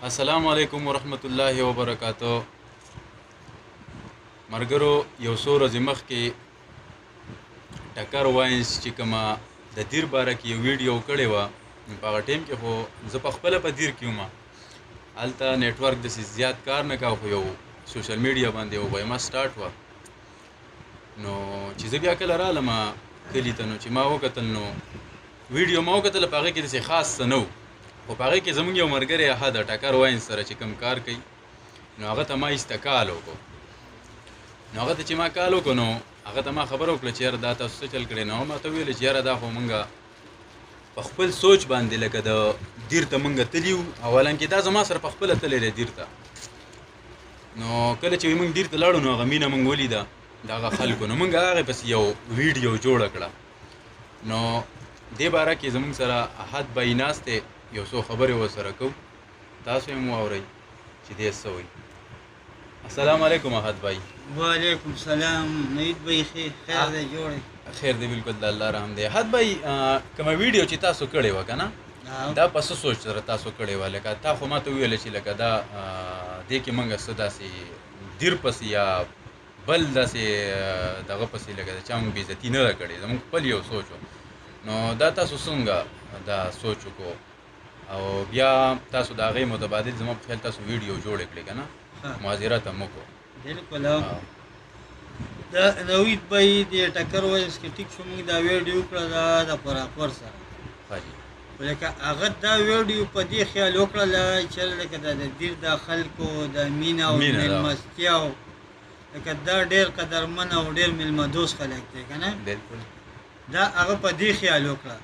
السلام علیکم ورحمت الله وبرکاتو. مرګرو یو څو ورځې مخکې ټکر واینس چې کومه د دیر باره کې یو ویډیو کړې وه، په هغه ټایم کې خو زه په خپله په دیر کې وم. هلته نیټورک داسې زیات کار نه کوه، خو یو سوشل میډیا باندې یو ویما سټارټ وه. نو چې زه بیا کله رالم کلي ته، نو چې ما وکتل نو ویډیو ما وکتله، په هغې کې داسې خاص څه نه و، خو په هغې کې زموږ یو ملګری احد ټکر واینس سره چې کوم کار کوي، نو هغه ته ما ایسته کال وکړو. نو هغه ته چې ما کال وکړو، نو هغه ته ما خبره وکړه چې یاره دا تاسو څه چل کړی. نو هغه ما ته ویلې چې یاره دا خو مونږ په خپل سوچ باندې لکه د دیر ته مونږ تلي وو. اولا کې دا زما سره په خپله تللی دی دیر ته. نو کله چې مونږ دیر ته لاړو، نو هغه مینه مونږ ولیده د هغه خلکو، نو مونږ هغې پسې یو ویډیو جوړه کړه. نو دې باره کې زموږ سره احد بھائی ناست دی، یو څو خبرې ورسره کوو، تاسو هم واورئ چې دی څه وایي. السلام علیکم احد بھائی. وعلیکم السلام. نوید بھائی خیر دی جوړی؟ خیر دی، بالکل د الله رحم دی. احد بھائی کومه ویډیو چې تاسو کړې وه که نه، دا په څه سوچ سره تاسو کړې وه؟ لکه تا خو ما ته وویله چې لکه دا دې کې موږ څه داسې دیر پسې یا بل داسې دغه پسې لکه د چا موږ بېعزتي نه ده کړې، زموږ خپل یو سوچ و. نو دا تاسو څنګه دا سوچ وکړو او بیا تاسو د هغې متبادل زما په خیال تاسو ویډیو جوړې کړې که نه، معذرت هم وکړو. بالکل. دا نوید بھائی د ټکر واینس کې ټیک شو، موږ دا ویډیو وکړه د خوراکور سره، لکه هغه دا ویډیو په دې خیال وکړله چې لکه د دیر د خلکو د مینه او میلمستیاو، لکه دا ډېر قدرمن او ډېر میلمهدوست خلک دی که نه، دا هغه په دې خیال وکړه.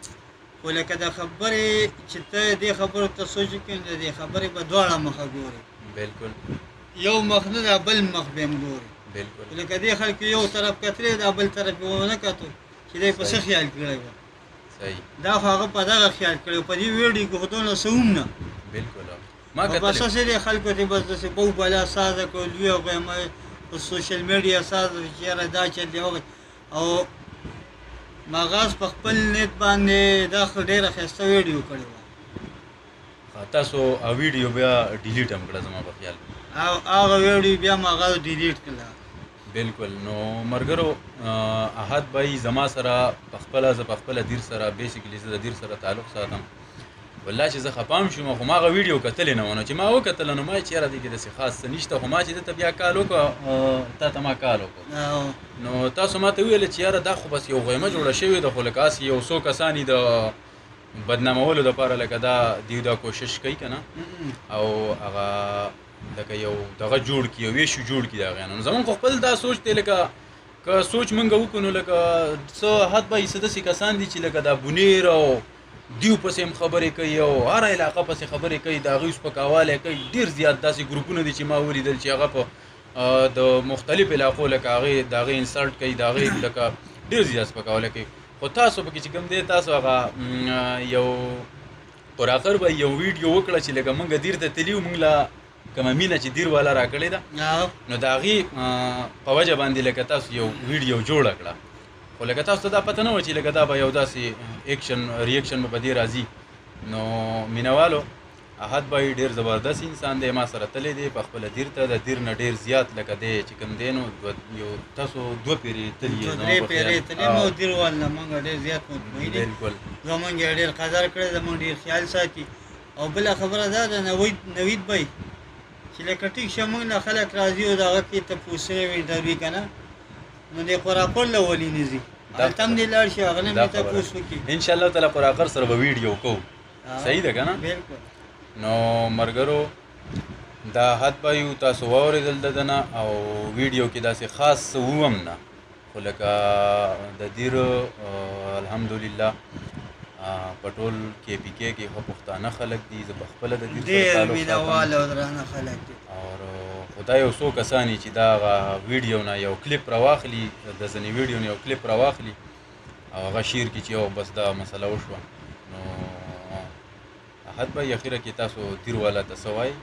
خو لکه د خبرې چې ته دې خبرو ته سوچ وکړې، نو د دې خبرې به دواړه مخه ګورې. بالکل. یو مخ نه دا بل مخ به هم ګورې. بالکل. لکه دې خلکو یو طرف کتلی، دا بل طرف یې ونه کتو چې دی په څه خیال کړی وه. صحیح. دا خو هغه په دغه خیال کړی و، په دې ویډیو کې خو دونه څه هم نه. بالکل. بس هسې دې خلکو ته بس داسې بو بلا سازه کړو، لوی او په سوشل میډیا سازه چې یاره دا چل دی هغه. او مغاز په خپل نیت باندې دا خو ډېره ښایسته ویډیو کړې وه. تاسو ویډیو بیا ډیلیټ هم کړه زما په خیال، او هغه ویډیو بیا مغاز ډیلیټ کړه. بالکل. نو مرګرو احد بھائی زما سره په خپله، زه په خپله دیر سره بیسیکلی زه د دیر سره تعلق ساتم. والله چې زه خفام شوم، خو ما هغه ویډیو کتلې نه وه. نو چې ما وکتله، نو ما چې یاره دې کې داسې خاص څه نشته، خو ما چې ده ته بیا کال وکړه، تا ته ما کال وکړو. نو تاسو ما ته وویله چې یاره دا خو بس یو غیمه جوړه شوې ده، خو لکه هسې یو څو کسان یې د بدنامولو دپاره لکه دا دیو دا کوشش کوي که نه، او هغه لکه یو دغه جوړ کړي، یو ویشو جوړ کړي د هغې نه. نو زمونږ خو خپل دا سوچ دی، لکه که سوچ مونږ وکړو، نو لکه څه احد بھائی څه داسې کسان دي چې لکه دا بونیر او دیو پسې هم خبرې کوي، او هره علاقه پسې خبرې کوي، د هغوی سپکاوالی کوي. ډېر زیات داسې ګروپونه دي چې ما ولیدل چې هغه په د مختلف علاقو لکه هغې د هغې انسلټ کوي، د هغې لکه ډېر زیات سپکاوالی کوي. خو تاسو پکې چې کوم دی، تاسو هغه یو قراقر به یو ویډیو وکړه چې لکه مونږ دیر ته تلي وو، مونږ له کومه مینه چې دیر والا را کړې ده، نو د هغې په وجه باندې لکه تاسو یو ویډیو جوړه کړه. خو لکه تاسو ته دا پته نه وه چې لکه دا به یو داسې ایکشن ریاکشن به په دې راځي. نو مینهوالو، احد بھائی ډېر زبردست انسان دی، ما سره تللی دی په خپله دیر ته، د دیر نه ډېر زیات لکه دی چې کوم دی، نو یو تاسو 2 پیرې تلي یې، 2 پیرې تلي نو دیر وال نه موږ ډېر زیات مطمئن دي. بالکل. زمونږ یې ډېر قدر کړی، زمونږ ډېر خیال ساتي. او بله خبره دا ده نوید بھائی چې لکه ټیک شه موږ نه خلک راځي او د هغه کې تپوسونه وي، انټرویو که نه، نو د خوراکور له ولې نه ځي، هلته هم دې لاړ شي، هغه نه هم دې تپوس وکړي. انشاءالله تعالی قراقر سره به ویډیو کوو. صحیح ده که نه؟ بالکل. نو مرګرو، دا احد بھائی تاسو واورېدل د ده نه، او ویډیو کې داسې خاص څه وم نه، خو لکه د دیر الحمدلله په ټول KPK کې خو پښتانه خلک دي، زه په خپله د دیر ډېر مینهوال او درانه خلک دي. او خو دا یو څو کسان چې دا هغه ویډیو نه یو کلیپ راواخلي، د ځینې ویډیو نه یو کلیپ راواخلي او هغه شیر کړي چې او بس دا مسله وشوه. نو احد بھائی اخیره کې تاسو دیر والا ته څه وایي؟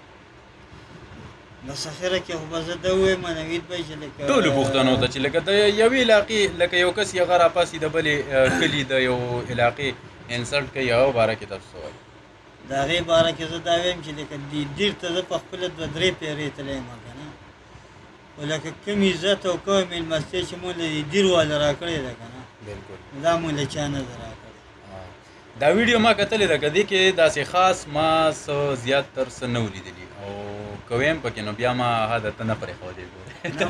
بس اخره کې خو به زه ده ووایم نوید بھائی چې لکه ټولو پښتنو ته چې لکه د یوې علاقې لکه یو کس هغه راپاسي د بلې کلي د یو علاقې انسلټ کوي، هغه باره کې تاسو څه وایي؟ د هغې باره کې زه دا وایم چې لکه دیر ته زه په خپله دوه درې پیرې تللی یم که نه خو لکه کوم عزت او کوم مېلمستیا چې مونږ له دې دیر والا را کړې ده که نه دا مونږ له چا نه ده را کړې دا ویډیو ما کتلې ده که دې کې داسې خاص ما څه زیات تر څه نه و لیدلي او که ویم پکې نو بیا ما عادته نه پرېښودی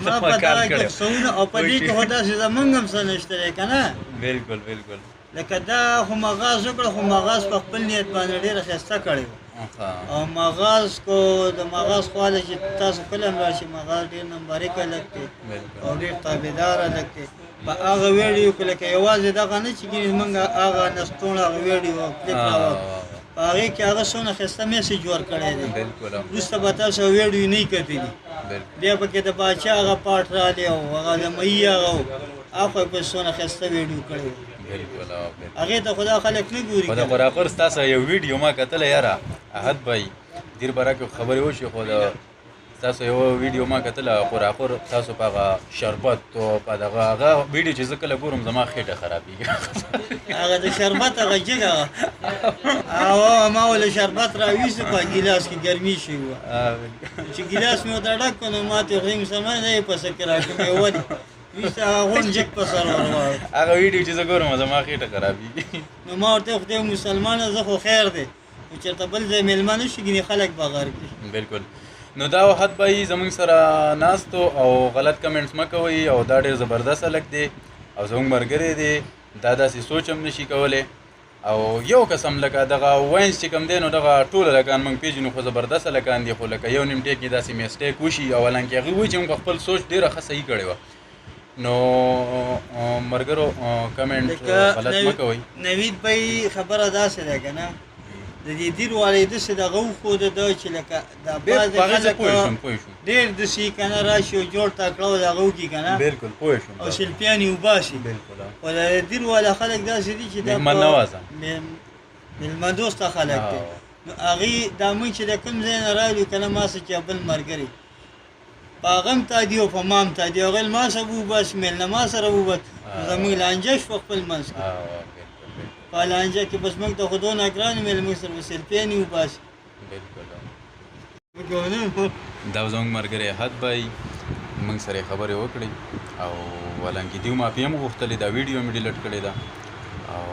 ما په دغه کې څونه او په دې کې خو داسې زمونږ هم څه نشته دی که نه بالکل بالکل لکه دا خو مغاز وکړه خو مغاز په خپل نیت باندې ډېره ښایسته کړې وه او مغاز کو د مغاز خواله چې تاسو کله هم راشئ مغاز ډېر نمبري هلک دی او ډېر تابعدار هلک دی په هغه ویډیو کې لکه یوازې دغه نه چې ګینې زمونږ هغه نستوڼ هغه ویډیو کلیپ راوړ په هغې کې هغه څونه ښایسته میسج ورکړی دی وروسته به تاسو ویډیو نه یې کتلي بیا پکې د باچا هغه پاټ رالی او هغه د مهي هغه و هغه په څونه ښایسته ویډیو کړی و هغې ته خو دا خلک نه ګوري خو د خوراکور ستاسو یو ویډیو ما کتلی یاره احد بھائی دیر باره کې خبرې وشي خو د ستاسو یو ویډیو ما کتله خوراکور تاسو په هغه شربت او په دغه هغه ویډیو چې زه کله ګورم زما خېټه خرابېږي هغه د شربت هغه جګه وه او ما ول شربت راویسته په ګیلاس کې ګرمي شوي وه چې ګیلاس مې ورته ډک کړ نو ما ته خدای مسلمان نه یې پسه کې راکړم یې ولې ویسته هغه غونډ جګ په سر ورواړ هغه ویډیو چې زه ګورم زما خېټه خرابېږي نو ما ورته خدای مسلمانه زه خو خیر دی خو چېرته بل ځای میلمه نه شي ګینې خلک به غر کړي بالکل نو دا وحد بھائی زمونږ سره ناستو او غلط کمنټس مه کوئ او دا ډېر زبردست هلک دی او زمونږ ملګری دی دا داسې سوچ هم نشي کولی او یو قسم لکه دغه واینس چې کوم دی نو دغه ټول هلکان موږ پېژنو خو زبردست هلکان دي خو لکه یو نیم ټیک کې داسې میسټیک وشي او حالانکې هغوی وایي چې موږ په خپل سوچ ډېره ښه صحیح کړې وه نو ملګرو کمنټ غلط مه کوئ نوید بھائی خبره داسې ده که نه د دې دیر والی داسې دغه وښوده ده چې لکه دا بعضې خلک ډېر داسې که نه راشي او جوړ تکړه او دغه وکړي که نه بالکل پوه شوم او سلفیان یې وباسي خو د دیر والا خلک داسې دي چې مېلمه دوسته خلک دي نو هغې دا موږ چې د کوم ځای نه راغلو که نه ما څه چې بل ملګري په هغه هم تادي او په ما هم تادي هغه ما سره وباسي میلنه ما سره ووت زموږ لانجه شوه خپل منځ کې په لانجه کې بس موږ ته خو دونه ګران وو میلمه سره به سلفیان یې وباسي دا زموږ ملګری احد بھائی موږ سره خبرې وکړې او حالانکې دوی معافي هم غوښتلې دا ویډیو مې ډیلیټ کړې ده او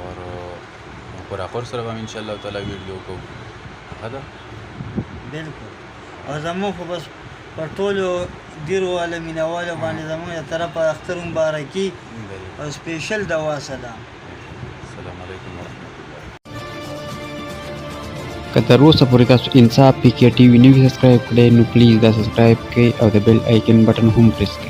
خوراکور سره به هم انشاءالله تعالی ویډیو کوو ښه ده بلکل او زموږ خو بس پر ټولو دیرو والا مینهوالو باندې زموږ د طرفه اختر مبارکي او سپیشل دوا سلام السلام علیکم ورحمۃ الله که تر اوسه پورې تاسو انصاف پی کې ټي وي نه وي سبسکرایب کړی نو پلیز دا سبسکرایب کړئ او د بیل آیکن بټن هم پریس کړئ